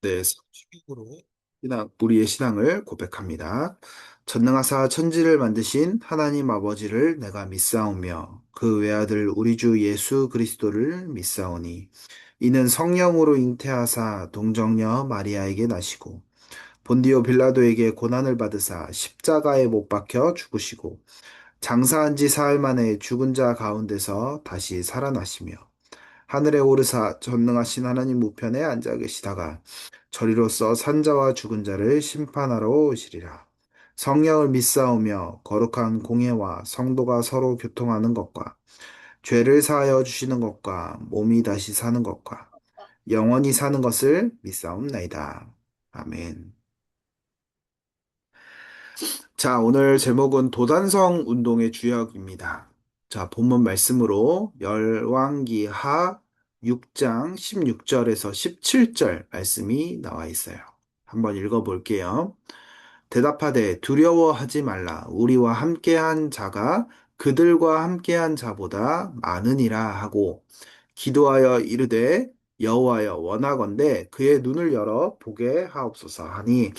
네, 성경으로 우리의 신앙을 고백합니다. 전능하사 천지를 만드신 하나님 아버지를 내가 믿사오며 그 외아들 우리 주 예수 그리스도를 믿사오니 이는 성령으로 잉태하사 동정녀 마리아에게 나시고 본디오 빌라도에게 고난을 받으사 십자가에 못 박혀 죽으시고 장사한 지 사흘 만에 죽은 자 가운데서 다시 살아나시며 하늘에 오르사 전능하신 하나님 우편에 앉아 계시다가 저리로서 산자와 죽은 자를 심판하러 오시리라. 성령을 믿사오며 거룩한 공예와 성도가 서로 교통하는 것과 죄를 사하여 주시는 것과 몸이 다시 사는 것과 영원히 사는 것을 믿사옵나이다. 아멘. 자, 오늘 제목은 도단성 운동의 주역입니다. 자, 본문 말씀으로 열왕기하 6장 16절에서 17절 말씀이 나와 있어요. 한번 읽어볼게요. 대답하되 두려워하지 말라. 우리와 함께한 자가 그들과 함께한 자보다 많으니라 하고 기도하여 이르되 여호와여 원하건대 그의 눈을 열어 보게 하옵소서 하니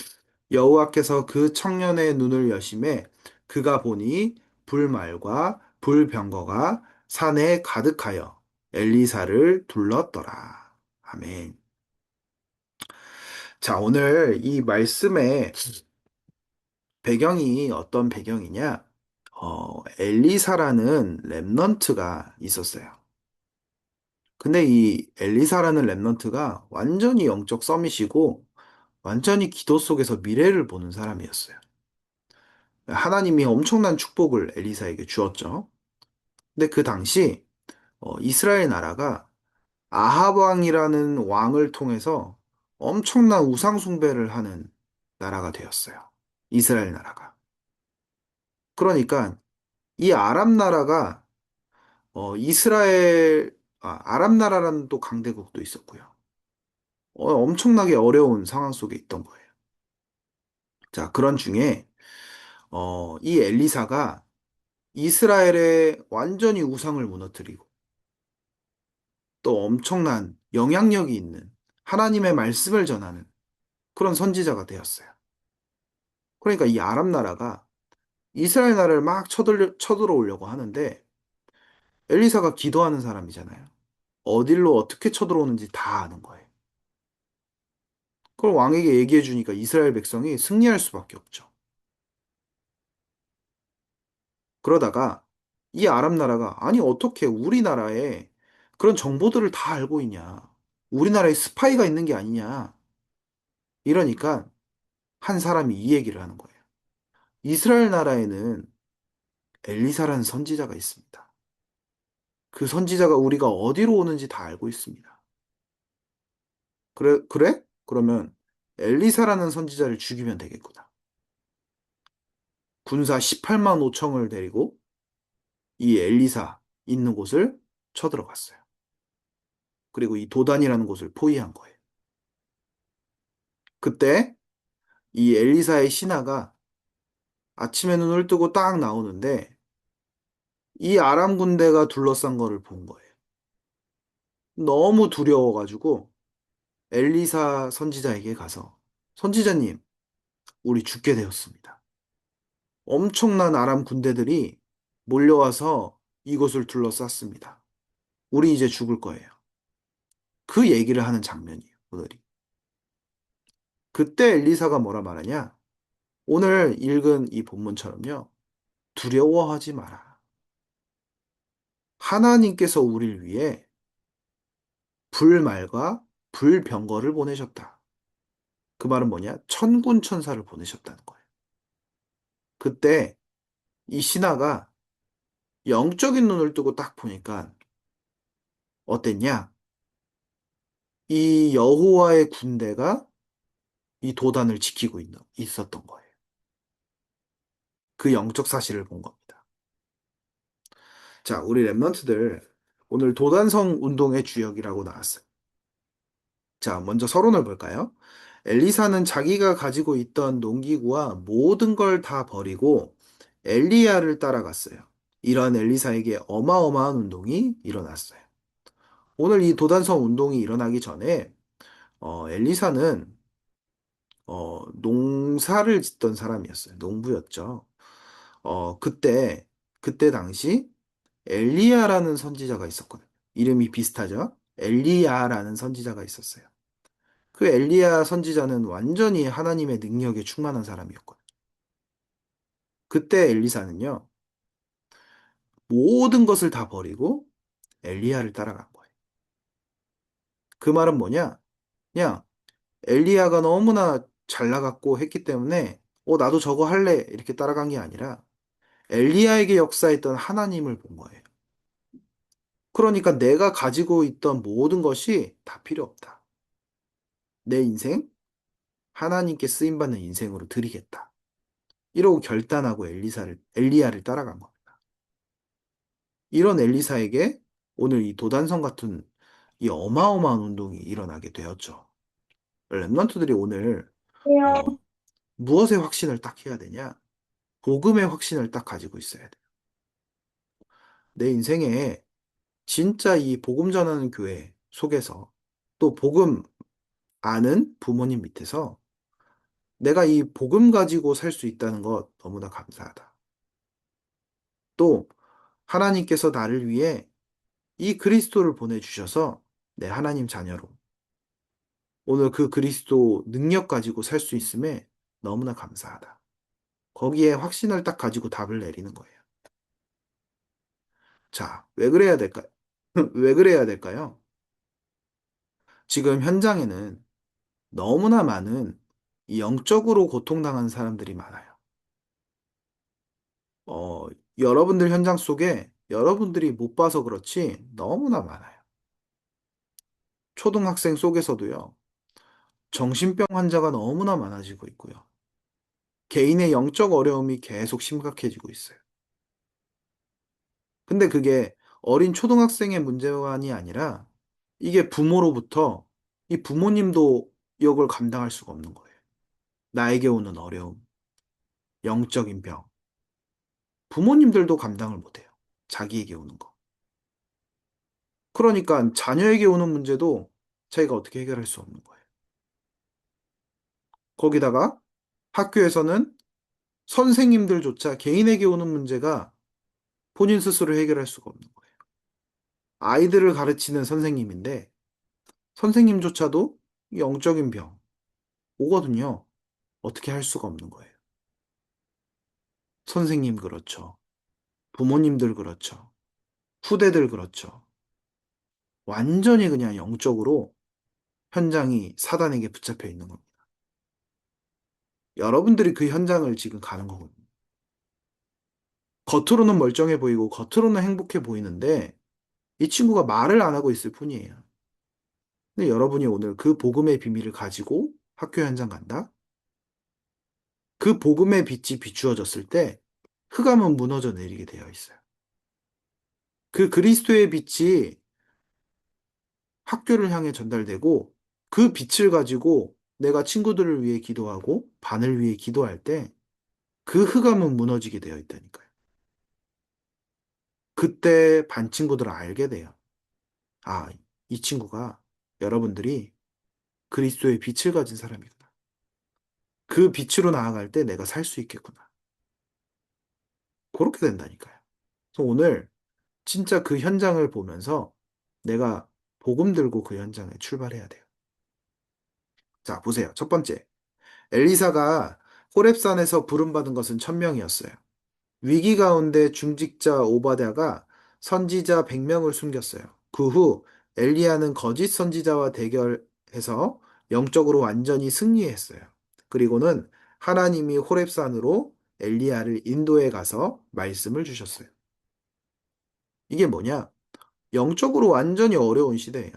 여호와께서 그 청년의 눈을 여심해 그가 보니 불말과 불병거가 산에 가득하여 엘리사를 둘렀더라. 아멘. 자, 오늘 이 말씀의 배경이 어떤 배경이냐? 엘리사라는 랩넌트가 있었어요. 근데 이 엘리사라는 랩넌트가 완전히 영적 서밋이고 완전히 기도 속에서 미래를 보는 사람이었어요. 하나님이 엄청난 축복을 엘리사에게 주었죠. 근데 그 당시 이스라엘 나라가 아합 왕이라는 왕을 통해서 엄청난 우상 숭배를 하는 나라가 되었어요. 이스라엘 나라가. 그러니까 이 아람 나라가 아람 나라라는 또 강대국도 있었고요. 엄청나게 어려운 상황 속에 있던 거예요. 자, 그런 중에 이 엘리사가 이스라엘의 완전히 우상을 무너뜨리고 또 엄청난 영향력이 있는 하나님의 말씀을 전하는 그런 선지자가 되었어요. 그러니까 이 아랍 나라가 이스라엘 나라를 막 쳐들어오려고 하는데 엘리사가 기도하는 사람이잖아요. 어딜로 어떻게 쳐들어오는지 다 아는 거예요. 그걸 왕에게 얘기해 주니까 이스라엘 백성이 승리할 수밖에 없죠. 그러다가 이 아랍 나라가 아니 어떻게 우리나라에 그런 정보들을 다 알고 있냐. 우리나라에 스파이가 있는 게 아니냐. 이러니까 한 사람이 이 얘기를 하는 거예요. 이스라엘 나라에는 엘리사라는 선지자가 있습니다. 그 선지자가 우리가 어디로 오는지 다 알고 있습니다. 그래? 그래? 그러면 엘리사라는 선지자를 죽이면 되겠구나. 군사 18만 5청을 데리고 이 엘리사 있는 곳을 쳐들어갔어요. 그리고 이 도단이라는 곳을 포위한 거예요. 그때 이 엘리사의 신하가 아침에 눈을 뜨고 딱 나오는데 이 아람 군대가 둘러싼 거를 본 거예요. 너무 두려워가지고 엘리사 선지자에게 가서 선지자님, 우리 죽게 되었습니다. 엄청난 아람 군대들이 몰려와서 이곳을 둘러쌌습니다. 우리 이제 죽을 거예요. 그 얘기를 하는 장면이에요, 오늘이. 그때 엘리사가 뭐라 말하냐? 오늘 읽은 이 본문처럼요. 두려워하지 마라. 하나님께서 우리를 위해 불말과 불병거를 보내셨다. 그 말은 뭐냐? 천군 천사를 보내셨다는 거예요. 그때 이 신하가 영적인 눈을 뜨고 딱 보니까 어땠냐? 이 여호와의 군대가 이 도단을 지키고 있었던 거예요. 그 영적 사실을 본 겁니다. 자, 우리 랩런트들 오늘 도단성 운동의 주역이라고 나왔어요. 자, 먼저 서론을 볼까요? 엘리사는 자기가 가지고 있던 농기구와 모든 걸 다 버리고 엘리야를 따라갔어요. 이런 엘리사에게 어마어마한 운동이 일어났어요. 오늘 이 도단성 운동이 일어나기 전에 엘리사는 농사를 짓던 사람이었어요. 농부였죠. 그때 당시 엘리야라는 선지자가 있었거든요. 이름이 비슷하죠? 엘리야라는 선지자가 있었어요. 그 엘리야 선지자는 완전히 하나님의 능력에 충만한 사람이었거든요. 그때 엘리사는요, 모든 것을 다 버리고 엘리야를 따라간 거예요. 그 말은 뭐냐? 그냥 엘리야가 너무나 잘 나갔고 했기 때문에, 나도 저거 할래. 이렇게 따라간 게 아니라 엘리야에게 역사했던 하나님을 본 거예요. 그러니까 내가 가지고 있던 모든 것이 다 필요 없다. 내 인생, 하나님께 쓰임받는 인생으로 드리겠다. 이러고 결단하고 엘리야를 따라간 겁니다. 이런 엘리사에게 오늘 이 도단성 같은 이 어마어마한 운동이 일어나게 되었죠. 랩런트들이 오늘 어, 무엇의 확신을 딱 해야 되냐? 복음의 확신을 딱 가지고 있어야 돼. 내 인생에 진짜 이 복음 전하는 교회 속에서 또 복음 아는 부모님 밑에서 내가 이 복음 가지고 살 수 있다는 것 너무나 감사하다. 또 하나님께서 나를 위해 이 그리스도를 보내주셔서 내 하나님 자녀로 오늘 그 그리스도 능력 가지고 살 수 있음에 너무나 감사하다. 거기에 확신을 딱 가지고 답을 내리는 거예요. 자, 왜 그래야 될까요? 왜 그래야 될까요? 지금 현장에는 너무나 많은 이 영적으로 고통당한 사람들이 많아요. 어, 여러분들 현장 속에 여러분들이 못 봐서 그렇지 너무나 많아요. 초등학생 속에서도요, 정신병 환자가 너무나 많아지고 있고요. 개인의 영적 어려움이 계속 심각해지고 있어요. 근데 그게 어린 초등학생의 문제만이 아니라 이게 부모로부터 이 부모님도 이걸 감당할 수가 없는 거예요. 나에게 오는 어려움, 영적인 병. 부모님들도 감당을 못해요. 자기에게 오는 거. 그러니까 자녀에게 오는 문제도 자기가 어떻게 해결할 수 없는 거예요. 거기다가 학교에서는 선생님들조차 개인에게 오는 문제가 본인 스스로 해결할 수가 없는 거예요. 아이들을 가르치는 선생님인데 선생님조차도 영적인 병 오거든요. 어떻게 할 수가 없는 거예요. 선생님 그렇죠. 부모님들 그렇죠. 후대들 그렇죠. 완전히 그냥 영적으로 현장이 사단에게 붙잡혀 있는 겁니다. 여러분들이 그 현장을 지금 가는 거거든요. 겉으로는 멀쩡해 보이고 겉으로는 행복해 보이는데 이 친구가 말을 안 하고 있을 뿐이에요. 근데 여러분이 오늘 그 복음의 비밀을 가지고 학교 현장 간다? 그 복음의 빛이 비추어졌을 때 흑암은 무너져 내리게 되어 있어요. 그 그리스도의 빛이 학교를 향해 전달되고 그 빛을 가지고 내가 친구들을 위해 기도하고 반을 위해 기도할 때 그 흑암은 무너지게 되어 있다니까요. 그때 반 친구들은 알게 돼요. 아, 이 친구가 여러분들이 그리스도의 빛을 가진 사람이구나. 그 빛으로 나아갈 때 내가 살 수 있겠구나. 그렇게 된다니까요. 그래서 오늘 진짜 그 현장을 보면서 내가 복음 들고 그 현장에 출발해야 돼요. 자, 보세요. 첫 번째. 엘리사가 호렙산에서 부름받은 것은 천명이었어요. 위기 가운데 중직자 오바댜가 선지자 100명을 숨겼어요. 그 후 엘리야는 거짓 선지자와 대결해서 영적으로 완전히 승리했어요. 그리고는 하나님이 호렙산으로 엘리야를 인도에 가서 말씀을 주셨어요. 이게 뭐냐? 영적으로 완전히 어려운 시대예요.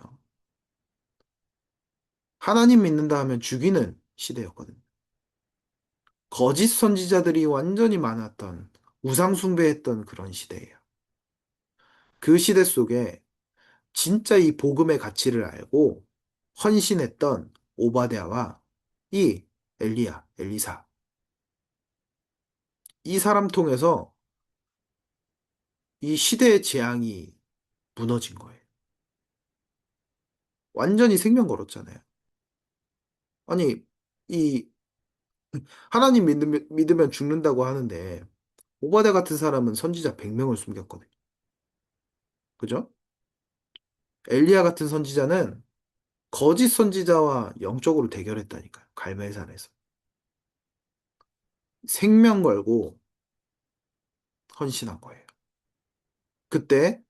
하나님 믿는다 하면 죽이는 시대였거든요. 거짓 선지자들이 완전히 많았던 우상숭배했던 그런 시대예요. 그 시대 속에 진짜 이 복음의 가치를 알고 헌신했던 오바댜와 이 엘리사 이 사람 통해서 이 시대의 재앙이 무너진 거예요. 완전히 생명 걸었잖아요. 아니 이 하나님 믿으면 죽는다고 하는데, 오바댜 같은 사람은 선지자 100명을 숨겼거든요. 그죠? 엘리야 같은 선지자는 거짓 선지자와 영적으로 대결했다니까요. 갈멜산에서. 생명 걸고 헌신한 거예요. 그때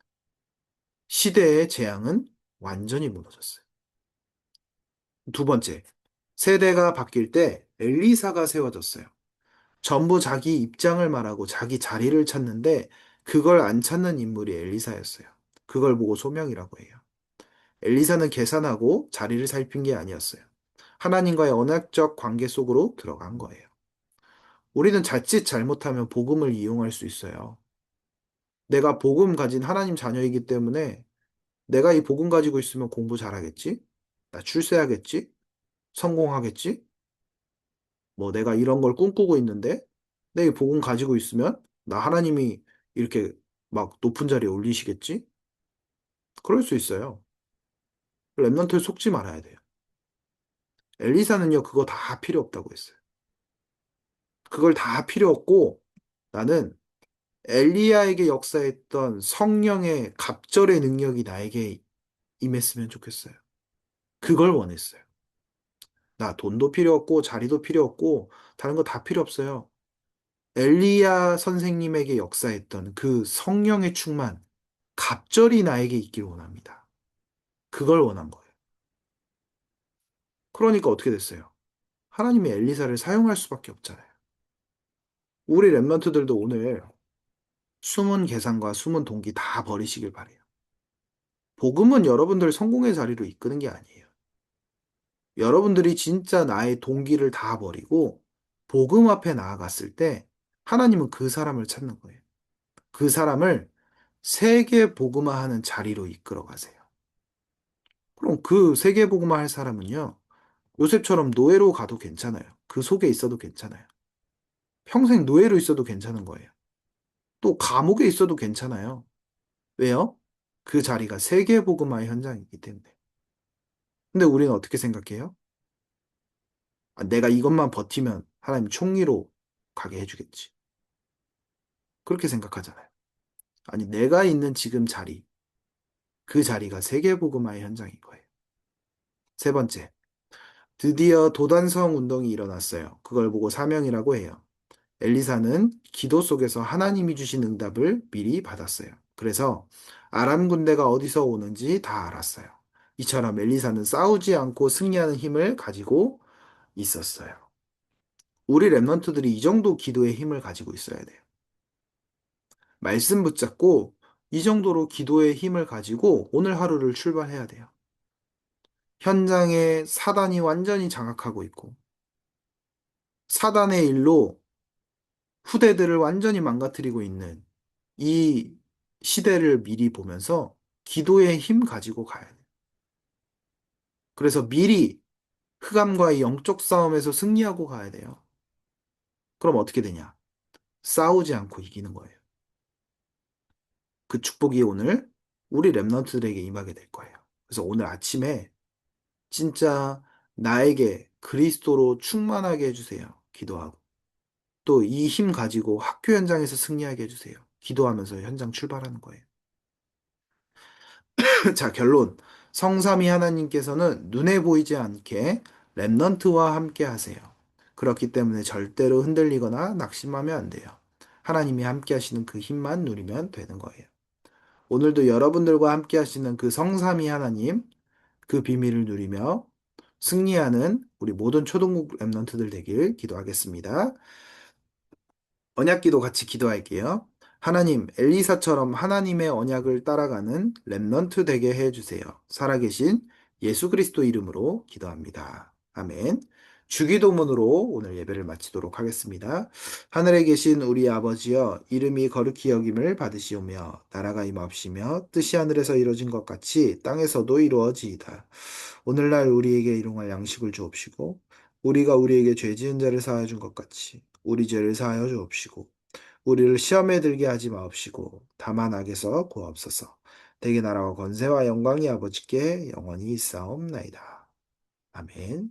시대의 재앙은 완전히 무너졌어요. 두 번째, 세대가 바뀔 때 엘리사가 세워졌어요. 전부 자기 입장을 말하고 자기 자리를 찾는데 그걸 안 찾는 인물이 엘리사였어요. 그걸 보고 소명이라고 해요. 엘리사는 계산하고 자리를 살핀 게 아니었어요. 하나님과의 언약적 관계 속으로 들어간 거예요. 우리는 자칫 잘못하면 복음을 이용할 수 있어요. 내가 복음 가진 하나님 자녀이기 때문에 내가 이 복음 가지고 있으면 공부 잘하겠지? 나 출세하겠지? 성공하겠지? 뭐 내가 이런 걸 꿈꾸고 있는데 내 이 복음 가지고 있으면 나 하나님이 이렇게 막 높은 자리에 올리시겠지? 그럴 수 있어요. 랩런트에 속지 말아야 돼요. 엘리사는요, 그거 다 필요 없다고 했어요. 그걸 다 필요 없고 나는 엘리야에게 역사했던 성령의 갑절의 능력이 나에게 임했으면 좋겠어요. 그걸 원했어요. 나 돈도 필요 없고 자리도 필요 없고 다른 거 다 필요 없어요. 엘리야 선생님에게 역사했던 그 성령의 충만, 갑절이 나에게 있길 원합니다. 그걸 원한 거예요. 그러니까 어떻게 됐어요? 하나님이 엘리사를 사용할 수밖에 없잖아요. 우리 랩런트들도 오늘 숨은 계산과 숨은 동기 다 버리시길 바래요. 복음은 여러분들 성공의 자리로 이끄는 게 아니에요. 여러분들이 진짜 나의 동기를 다 버리고 복음 앞에 나아갔을 때 하나님은 그 사람을 찾는 거예요. 그 사람을 세계 복음화하는 자리로 이끌어 가세요. 그럼 그 세계 복음화 할 사람은요, 요셉처럼 노예로 가도 괜찮아요. 그 속에 있어도 괜찮아요. 평생 노예로 있어도 괜찮은 거예요. 또 감옥에 있어도 괜찮아요. 왜요? 그 자리가 세계 복음화의 현장이기 때문에. 근데 우리는 어떻게 생각해요? 아, 내가 이것만 버티면 하나님 총리로 가게 해주겠지. 그렇게 생각하잖아요. 아니, 내가 있는 지금 자리, 그 자리가 세계 복음화의 현장인 거예요. 세 번째, 드디어 도단성 운동이 일어났어요. 그걸 보고 사명이라고 해요. 엘리사는 기도 속에서 하나님이 주신 응답을 미리 받았어요. 그래서 아람 군대가 어디서 오는지 다 알았어요. 이처럼 엘리사는 싸우지 않고 승리하는 힘을 가지고 있었어요. 우리 랩런트들이 이 정도 기도의 힘을 가지고 있어야 돼요. 말씀 붙잡고 이 정도로 기도의 힘을 가지고 오늘 하루를 출발해야 돼요. 현장에 사단이 완전히 장악하고 있고 사단의 일로 후대들을 완전히 망가뜨리고 있는 이 시대를 미리 보면서 기도의 힘 가지고 가야 돼요. 그래서 미리 흑암과의 영적 싸움에서 승리하고 가야 돼요. 그럼 어떻게 되냐? 싸우지 않고 이기는 거예요. 그 축복이 오늘 우리 랩런트들에게 임하게 될 거예요. 그래서 오늘 아침에 진짜 나에게 그리스도로 충만하게 해주세요. 기도하고. 또 이 힘 가지고 학교 현장에서 승리하게 해주세요. 기도하면서 현장 출발하는 거예요. 자, 결론. 성삼위 하나님께서는 눈에 보이지 않게 랩넌트와 함께 하세요. 그렇기 때문에 절대로 흔들리거나 낙심하면 안 돼요. 하나님이 함께 하시는 그 힘만 누리면 되는 거예요. 오늘도 여러분들과 함께 하시는 그 성삼위 하나님, 그 비밀을 누리며 승리하는 우리 모든 초등부 랩넌트들 되길 기도하겠습니다. 언약기도 같이 기도할게요. 하나님, 엘리사처럼 하나님의 언약을 따라가는 렘넌트 되게 해주세요. 살아계신 예수 그리스도 이름으로 기도합니다. 아멘. 주기도문으로 오늘 예배를 마치도록 하겠습니다. 하늘에 계신 우리 아버지여, 이름이 거룩히 여김을 받으시오며, 나라가 임하옵시며, 뜻이 하늘에서 이루어진 것 같이 땅에서도 이루어지이다. 오늘날 우리에게 일용할 양식을 주옵시고, 우리가 우리에게 죄 지은 자를 사하여 준 것 같이, 우리 죄를 사하여 주옵시고, 우리를 시험에 들게 하지 마옵시고 다만 악에서 구하옵소서. 대개 나라와 권세와 영광이 아버지께 영원히 있사옵나이다. 아멘.